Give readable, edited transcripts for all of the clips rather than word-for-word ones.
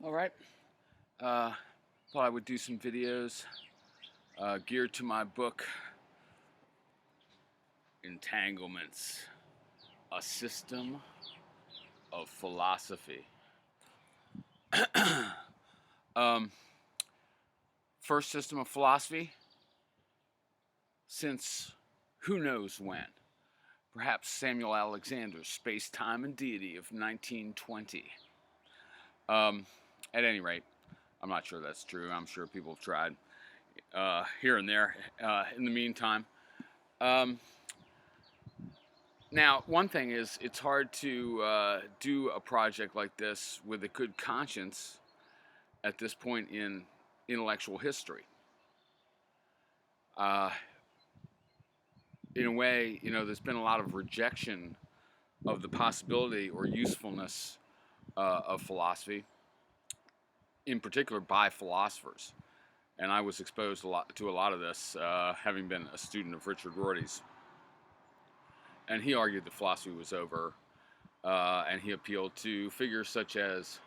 All right. Uh, Thought I would do some videos geared to my book, Entanglements, A System of Philosophy. um, First system of philosophy since who knows when. Perhaps Samuel Alexander's Space, Time, and Deity of 1920. Um, at any rate, I'm not sure that's true. I'm sure people have tried here and there in the meantime. Um, Now, one thing is, it's hard to do a project like this with a good conscience at this point in intellectual history. Uh, in a way, there's been a lot of rejection of the possibility or usefulness of philosophy, in particular by philosophers. And I was exposed to a lot of this, having been a student of Richard Rorty's. And he argued that philosophy was over, and he appealed to figures such as,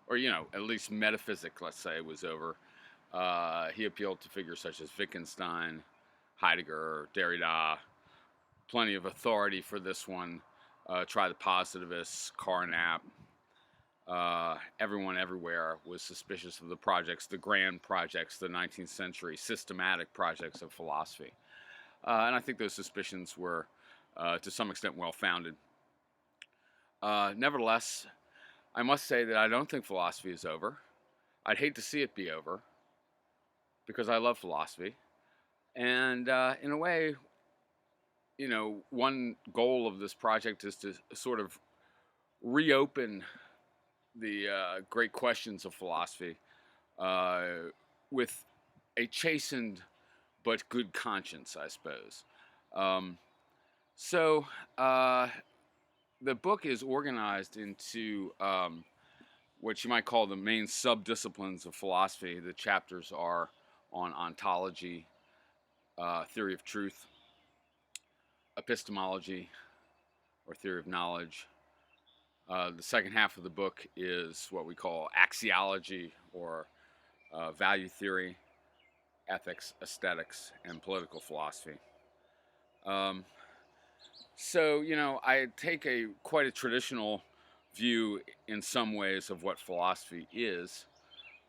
or at least metaphysics, let's say, was over. He appealed to figures such as Wittgenstein, Heidegger, Derrida. Plenty of authority for this one. Try the positivists, Carnap. Everyone everywhere was suspicious of the projects, the grand projects, the 19th century systematic projects of philosophy. And I think those suspicions were, to some extent, well-founded. Nevertheless, I must say that I don't think philosophy is over. I'd hate to see it be over because I love philosophy. And in a way, one goal of this project is to sort of reopen the great questions of philosophy with a chastened but good conscience, I suppose. Um, so the book is organized into what you might call the main subdisciplines of philosophy. The chapters are on ontology, theory of truth, epistemology, or theory of knowledge. The second half of the book is what we call axiology, or value theory, ethics, aesthetics, and political philosophy. Um, I take quite a traditional view in some ways of what philosophy is.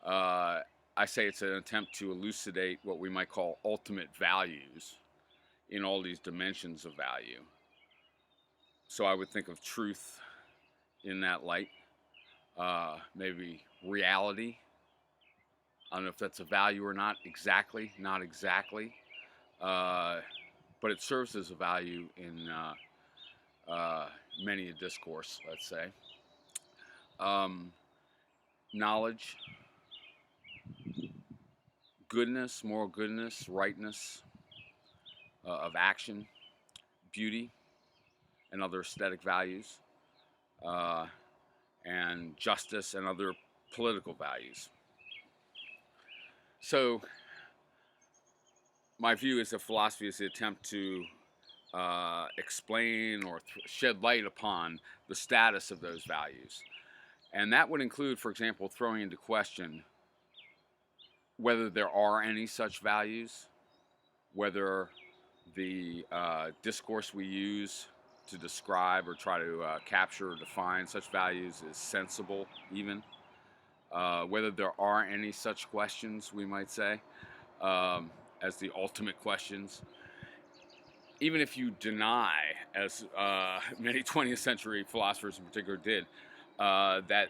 Uh, I say it's an attempt to elucidate what we might call ultimate values in all these dimensions of value. So I would think of truth in that light, maybe reality. I don't know if that's a value or not exactly, but it serves as a value in many a discourse, let's say. Um, Knowledge, goodness, moral goodness, rightness of action, beauty, and other aesthetic values, uh, and justice and other political values. So, my view is that philosophy is the attempt to explain or shed light upon the status of those values. And that would include, for example, throwing into question whether there are any such values, whether the discourse we use to describe or try to capture or define such values is sensible, even. Whether there are any such questions, we might say, as the ultimate questions. Even if you deny, as many 20th century philosophers in particular did, that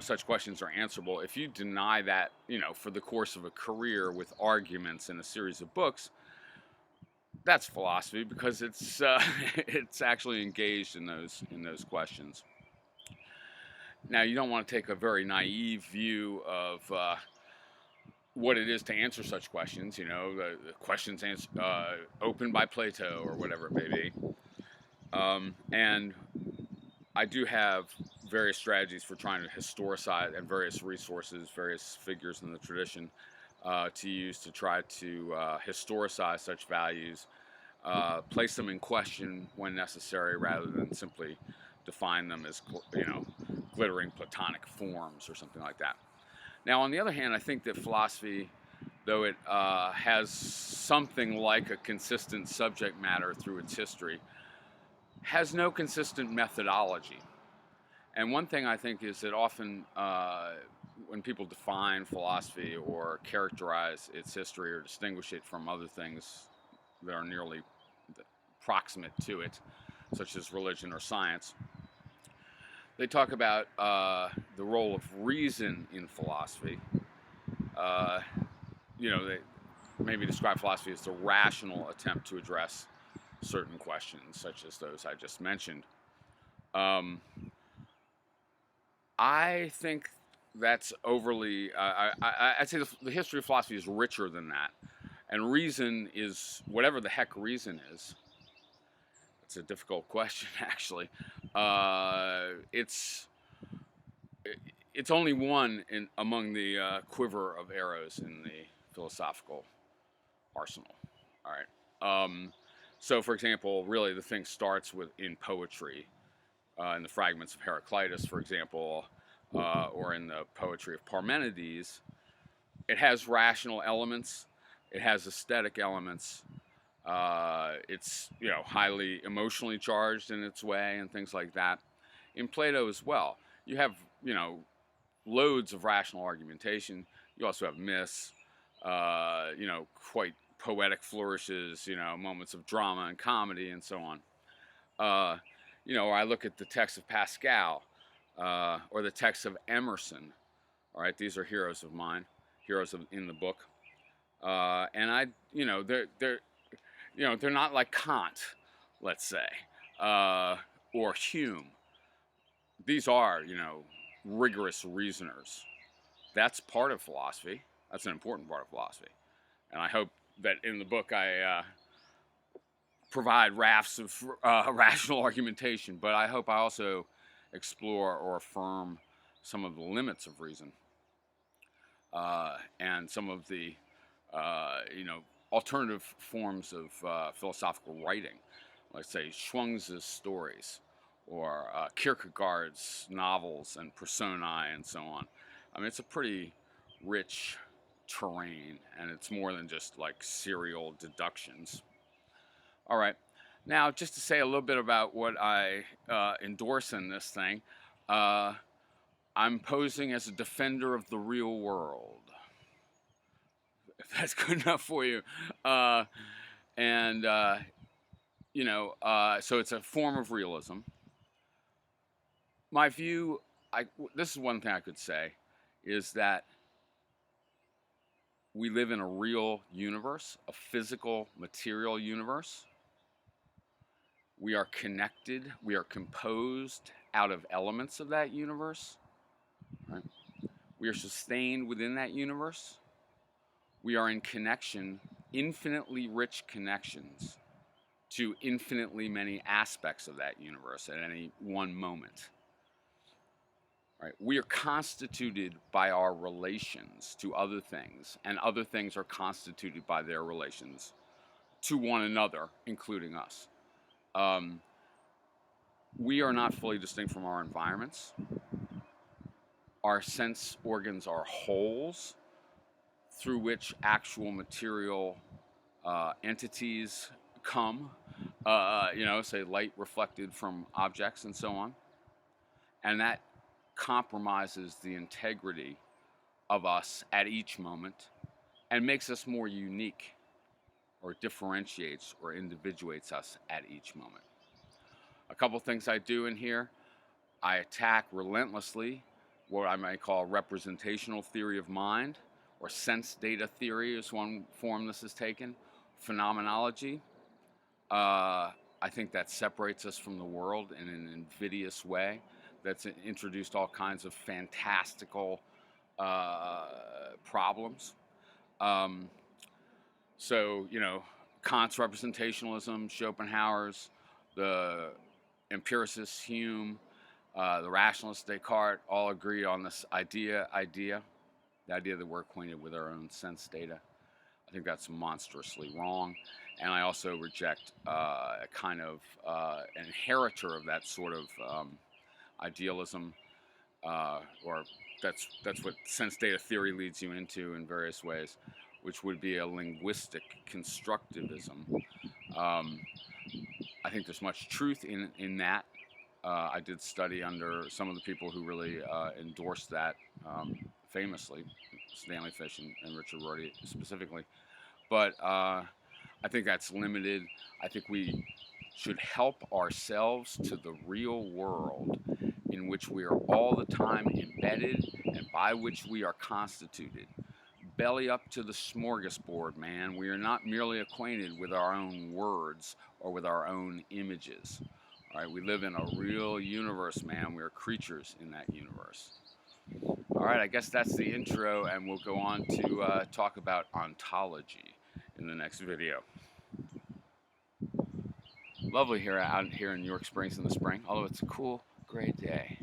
such questions are answerable. If you deny that, for the course of a career with arguments and a series of books, that's philosophy because it's it's actually engaged in those questions. Now, you don't want to take a very naive view of what it is to answer such questions. The questions opened by Plato or whatever it may be. And I do have various strategies for trying to historicize, and various resources, various figures in the tradition to use to try to historicize such values, place them in question when necessary, rather than simply define them as glittering Platonic forms or something like that. Now, on the other hand, I think that philosophy, though it has something like a consistent subject matter through its history, has no consistent methodology. And one thing I think is that often when people define philosophy or characterize its history or distinguish it from other things that are nearly proximate to it, such as religion or science, they talk about the role of reason in philosophy. Uh, they maybe describe philosophy as the rational attempt to address certain questions, such as those I just mentioned. Um, I think that's overly. I'd say the history of philosophy is richer than that, and reason is whatever the heck reason is. It's a difficult question, actually. It's only one among the quiver of arrows in the philosophical arsenal. All right. So, for example, really the thing starts in poetry, in the fragments of Heraclitus, for example, or in the poetry of Parmenides. It has rational elements. It has aesthetic elements. It's highly emotionally charged in its way and things like that. In Plato as well, you have loads of rational argumentation. You also have myths, quite poetic flourishes, moments of drama and comedy and so on. Or I look at the text of Pascal or the text of Emerson. All right, these are heroes of mine, in the book, and they're not like Kant, let's say, or Hume. These are rigorous reasoners. That's part of philosophy. That's an important part of philosophy, and I hope that in the book I provide rafts of rational argumentation, but I hope I also explore or affirm some of the limits of reason and some of the alternative forms of philosophical writing, like say Schwung's stories or Kierkegaard's novels and personae and so on. I mean, it's a pretty rich terrain, and it's more than just like serial deductions. All right. Now, just to say a little bit about what I endorse in this thing, I'm posing as a defender of the real world. If that's good enough for you. And, so it's a form of realism. My view, this is one thing I could say, is that we live in a real universe, a physical, material universe. We are connected. We are composed out of elements of that universe. Right? We are sustained within that universe. We are in connection, infinitely rich connections to infinitely many aspects of that universe at any one moment. Right? We are constituted by our relations to other things, and other things are constituted by their relations to one another, including us. We are not fully distinct from our environments. Our sense organs are holes through which actual material entities come, say light reflected from objects and so on. And that compromises the integrity of us at each moment and makes us more unique, or differentiates or individuates us at each moment. A couple things I do in here. I attack relentlessly what I might call representational theory of mind, or sense data theory is one form this is taken. Phenomenology. I think that separates us from the world in an invidious way. That's introduced all kinds of fantastical problems. Kant's representationalism, Schopenhauer's, the empiricist Hume, the rationalist Descartes all agree on this idea, the idea that we're acquainted with our own sense data. I think that's monstrously wrong. And I also reject a kind of inheritor of that sort of idealism or that's what sense data theory leads you into in various ways, which would be a linguistic constructivism. I think there's much truth in that. I did study under some of the people who really endorsed that famously, Stanley Fish and Richard Rorty specifically. But I think that's limited. I think we should help ourselves to the real world in which we are all the time embedded and by which we are constituted. Belly up to the smorgasbord, man. We are not merely acquainted with our own words or with our own images. All right, we live in a real universe, man. We are creatures in that universe. All right, I guess that's the intro, and we'll go on to talk about ontology in the next video. Lovely here out here in New York Springs in the spring, although it's a cool, gray day.